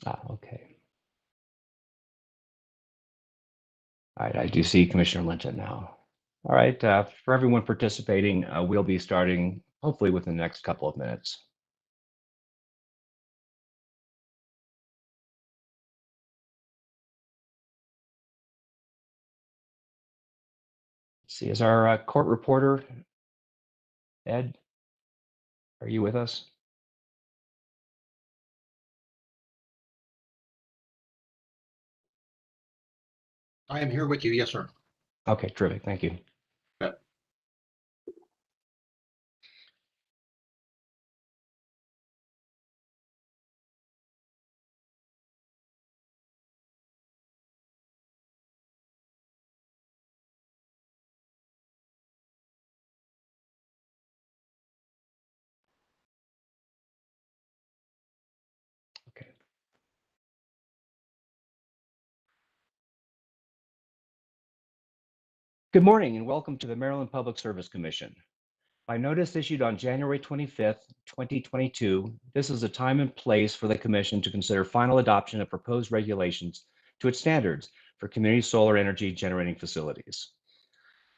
Okay. All right, I do see Commissioner Linton now. All right, for everyone participating, we'll be starting hopefully within the next couple of minutes. Let's see, is our court reporter, Ed, are you with us? I am here with you. Yes, sir. Okay, terrific. Thank you. Yeah. Okay. Good morning and welcome to the Maryland Public Service Commission. By notice issued on January 25th, 2022, this is a time and place for the Commission to consider final adoption of proposed regulations to its standards for community solar energy generating facilities.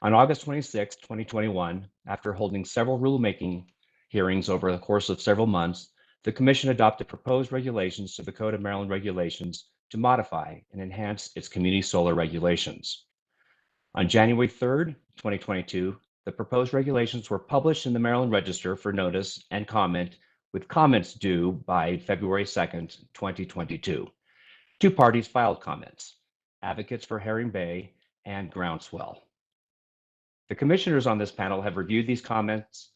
On August 26, 2021, after holding several rulemaking hearings over the course of several months, the Commission adopted proposed regulations to the Code of Maryland Regulations to modify and enhance its community solar regulations. On January 3rd, 2022, the proposed regulations were published in the Maryland Register for notice and comment, with comments due by February 2nd, 2022. Two parties filed comments, Advocates for Herring Bay and Groundswell. The commissioners on this panel have reviewed these comments,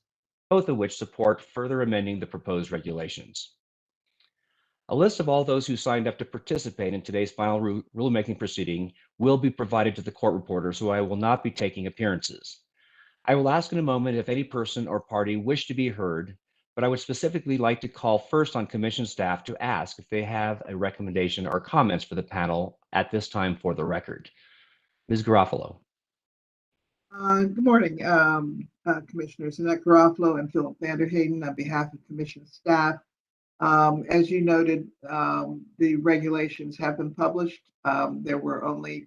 both of which support further amending the proposed regulations. A list of all those who signed up to participate in today's final rulemaking proceeding will be provided to the court reporter, so I will not be taking appearances. I will ask in a moment if any person or party wish to be heard, but I would specifically like to call first on commission staff to ask if they have a recommendation or comments for the panel at this time for the record. Ms. Garofalo. Good morning, Commissioners. Annette Garofalo and Philip Vanderhayden on behalf of Commission staff. As you noted, the regulations have been published. There were only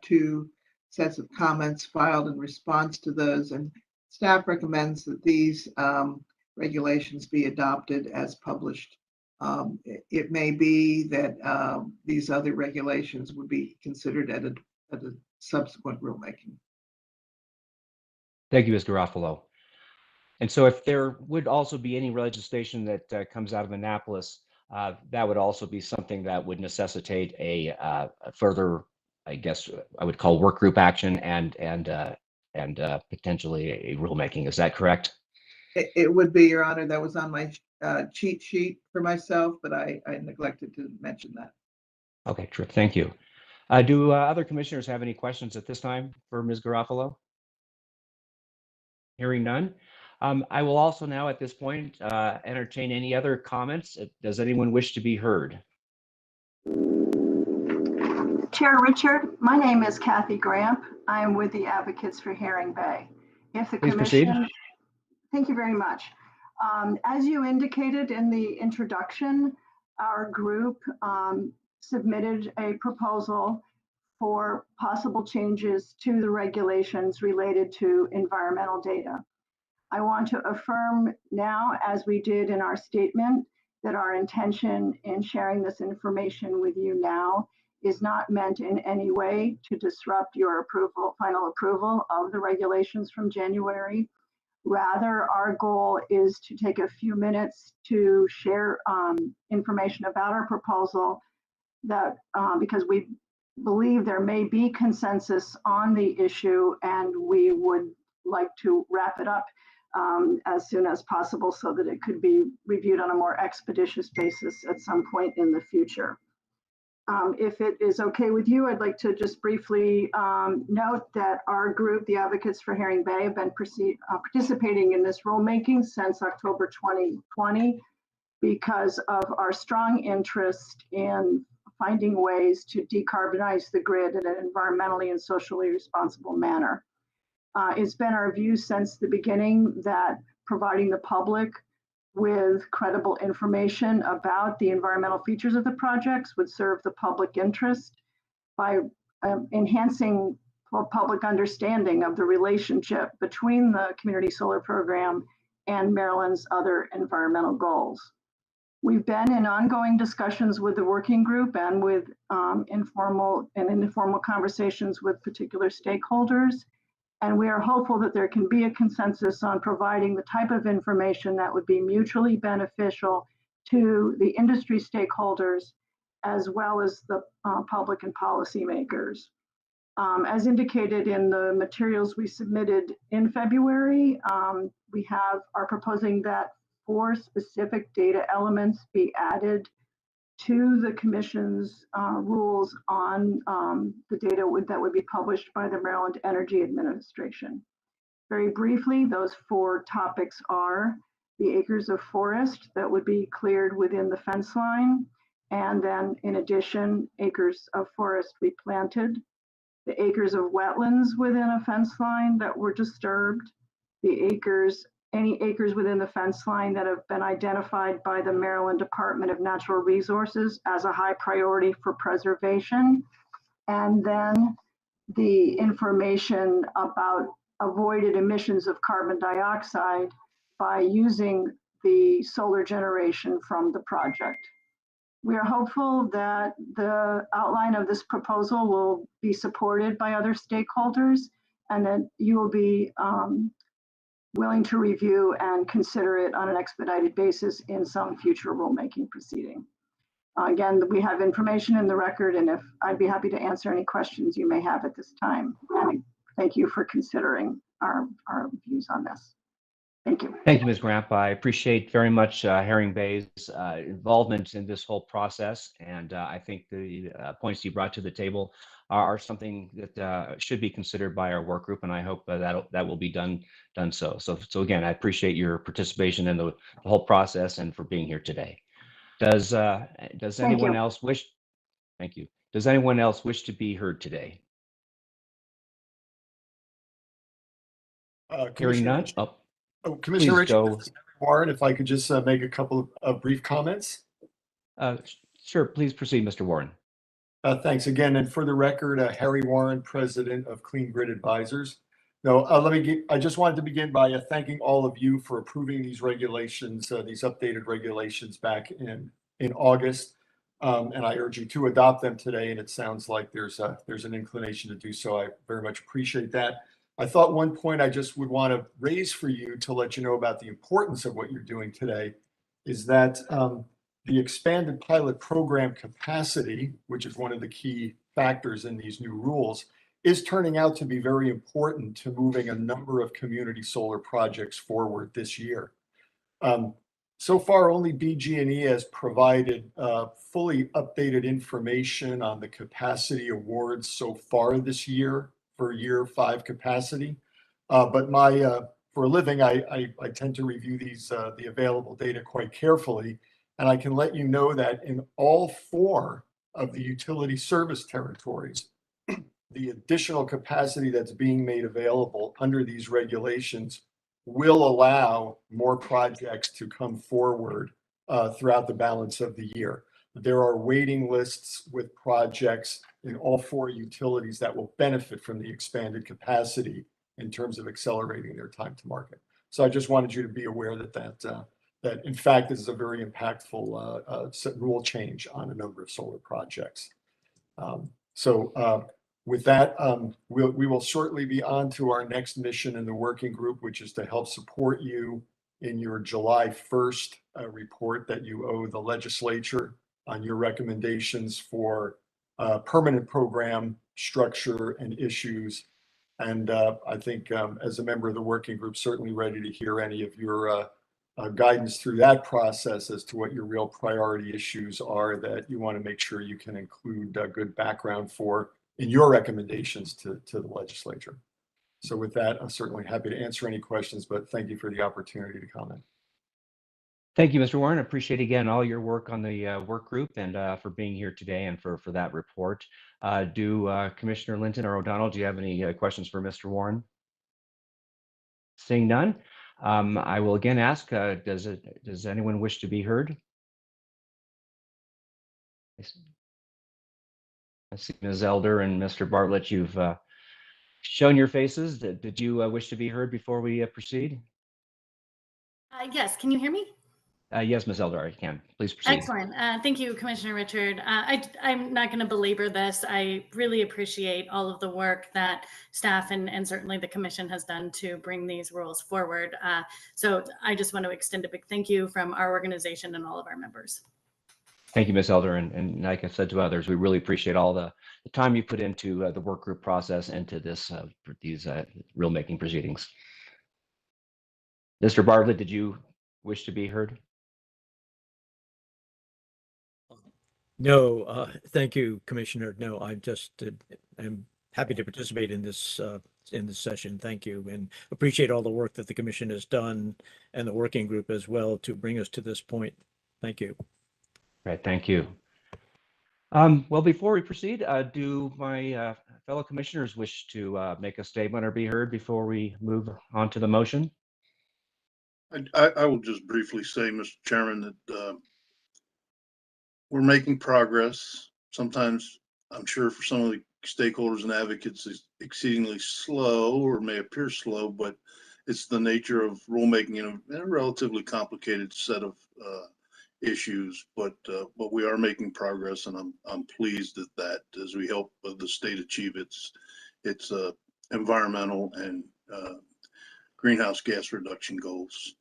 2 sets of comments filed in response to those, and staff recommends that these regulations be adopted as published. It may be that these other regulations would be considered at a subsequent rulemaking. Thank you, Ms. Garofalo. And so if there would also be any legislation that comes out of Annapolis, that would also be something that would necessitate a further, I guess I would call work group action and potentially a rulemaking. Is that correct? It would be, Your Honor. That was on my cheat sheet for myself, but I neglected to mention that. Okay, terrific. Thank you. Do other commissioners have any questions at this time for Ms. Garofalo? Hearing none. I will also now at this point entertain any other comments. Does anyone wish to be heard? Chair Richard, my name is Kathy Gramp. I am with the Advocates for Herring Bay. If the Please commission, proceed. Thank you very much. As you indicated in the introduction, our group submitted a proposal for possible changes to the regulations related to environmental data. I want to affirm now, as we did in our statement, that our intention in sharing this information with you now is not meant in any way to disrupt your final approval of the regulations from January. Rather, our goal is to take a few minutes to share information about our proposal that because we believe there may be consensus on the issue, and we would like to wrap it up as soon as possible so that it could be reviewed on a more expeditious basis at some point in the future. If it is okay with you, I'd like to just briefly note that our group, the Advocates for Herring Bay, have been participating in this rulemaking since October 2020 because of our strong interest in finding ways to decarbonize the grid in an environmentally and socially responsible manner. It's been our view since the beginning that providing the public with credible information about the environmental features of the projects would serve the public interest by enhancing public understanding of the relationship between the community solar program and Maryland's other environmental goals. We've been in ongoing discussions with the working group and with informal conversations with particular stakeholders. And we are hopeful that there can be a consensus on providing the type of information that would be mutually beneficial to the industry stakeholders, as well as the public and policymakers. As indicated in the materials we submitted in February, we are proposing that 4 specific data elements be added to the Commission's rules on the data that would be published by the Maryland Energy Administration. Very briefly, those 4 topics are the acres of forest that would be cleared within the fence line, and then in addition, acres of forest replanted, the acres of wetlands within a fence line that were disturbed, any acres within the fence line that have been identified by the Maryland Department of Natural Resources as a high priority for preservation, and then the information about avoided emissions of carbon dioxide by using the solar generation from the project. We are hopeful that the outline of this proposal will be supported by other stakeholders and that you will be willing to review and consider it on an expedited basis in some future rulemaking proceeding. Again, we have information in the record, and I'd be happy to answer any questions you may have at this time. And thank you for considering our views on this. Thank you. Thank you, Ms. Gramp. I appreciate very much Herring Bay's involvement in this whole process, and I think the points you brought to the table are something that should be considered by our work group, and I hope that will be done so. So again, I appreciate your participation in the whole process and for being here today. Does anyone else wish? Thank you. Does anyone else wish to be heard today? Hearing none. Commissioner Richard, Warren, if I could just make a couple of brief comments. Sure, please proceed, Mr. Warren. Thanks again, and for the record, Harry Warren, President of Clean Grid Advisors. No, I just wanted to begin by thanking all of you for approving these regulations, these updated regulations back in August, and I urge you to adopt them today. And it sounds like there's an inclination to do so. I very much appreciate that. I thought one point I just would want to raise for you to let you know about the importance of what you're doing today is that the expanded pilot program capacity, which is one of the key factors in these new rules, is turning out to be very important to moving a number of community solar projects forward this year. So far, only BG&E has provided fully updated information on the capacity awards so far this year for year 5 capacity. But for a living, I tend to review the available data quite carefully. And I can let you know that in all 4 of the utility service territories, the additional capacity that's being made available under these regulations will allow more projects to come forward throughout the balance of the year. There are waiting lists with projects in all 4 utilities that will benefit from the expanded capacity in terms of accelerating their time to market. So I just wanted you to be aware that in fact, this is a very impactful rule change on a number of solar projects. With that, we will shortly be on to our next mission in the working group, which is to help support you in your July 1st report that you owe the legislature on your recommendations for permanent program structure and issues. And I think as a member of the working group, certainly ready to hear any of your guidance through that process as to what your real priority issues are that you want to make sure you can include good background for in your recommendations to the legislature. So with that, I'm certainly happy to answer any questions, but thank you for the opportunity to comment. Thank you, Mr. Warren. I appreciate again all your work on the work group and for being here today and for that report. Do Commissioner Linton or O'Donnell, do you have any questions for Mr. Warren? Seeing none, I will again ask, does anyone wish to be heard? I see Ms. Elder and Mr. Bartlett, you've shown your faces. Did you wish to be heard before we proceed? Yes, can you hear me? Yes, Ms. Elder, I can. Please proceed. Excellent. Thank you, Commissioner Richard. I'm not going to belabor this. I really appreciate all of the work that staff and certainly the commission has done to bring these rules forward. So I just want to extend a big thank you from our organization and all of our members. Thank you, Ms. Elder. And like I said to others, we really appreciate all the time you put into the work group process and to these rulemaking proceedings. Mr. Bartlett, did you wish to be heard? No, thank you, Commissioner. No, I'm happy to participate in this session. Thank you, and appreciate all the work that the commission has done and the working group as well to bring us to this point. Thank you. Right, thank you. Well, before we proceed, do my fellow commissioners wish to make a statement or be heard before we move on to the motion? I will just briefly say, Mr. Chairman, that we're making progress. Sometimes I'm sure for some of the stakeholders and advocates it's exceedingly slow or may appear slow, but it's the nature of rulemaking in a relatively complicated set of issues. But we are making progress, and I'm pleased at that as we help the state achieve its environmental and greenhouse gas reduction goals.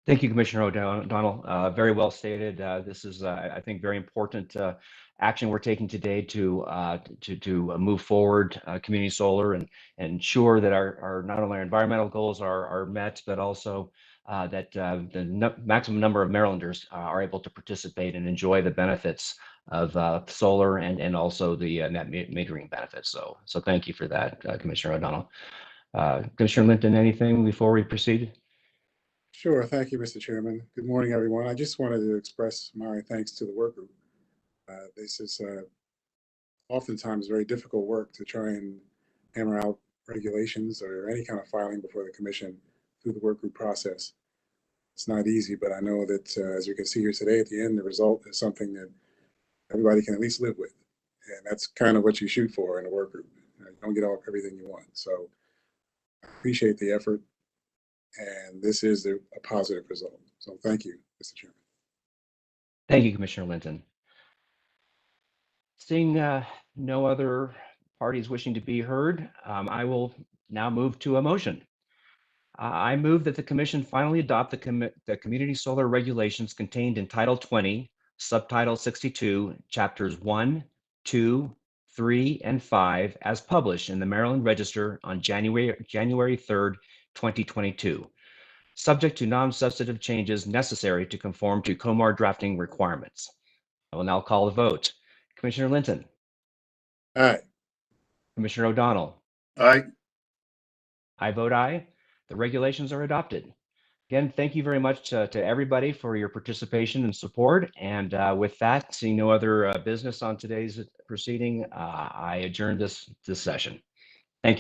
Thank you, Commissioner O'Donnell. Very well stated. This is, I think, very important action we're taking today to move forward community solar and ensure that our not only our environmental goals are met, but also that the maximum number of Marylanders are able to participate and enjoy the benefits of solar and also the net metering benefits. So thank you for that, Commissioner O'Donnell. Commissioner Linton, anything before we proceed? Sure. Thank you, Mr. Chairman. Good morning, everyone. I just wanted to express my thanks to the work group. This is oftentimes very difficult work to try and hammer out regulations or any kind of filing before the commission through the work group process. It's not easy, but I know that as you can see here today at the end, the result is something that everybody can at least live with. And that's kind of what you shoot for in a work group. You don't get everything you want. So I appreciate the effort. And this is a positive result. So thank you, Mr. Chairman. Thank you, Commissioner Linton. Seeing no other parties wishing to be heard, I will now move to a motion. I move that the commission finally adopt the community solar regulations contained in Title 20, Subtitle 62, Chapters 1, 2, 3, and 5 as published in the Maryland Register on January 3rd, 2022, subject to non-substantive changes necessary to conform to COMAR drafting requirements. I will now call the vote. Commissioner Linton. Aye. Commissioner O'Donnell. Aye. I vote aye. The regulations are adopted. Again, thank you very much to everybody for your participation and support. And with that, seeing no other business on today's proceeding, I adjourn this session.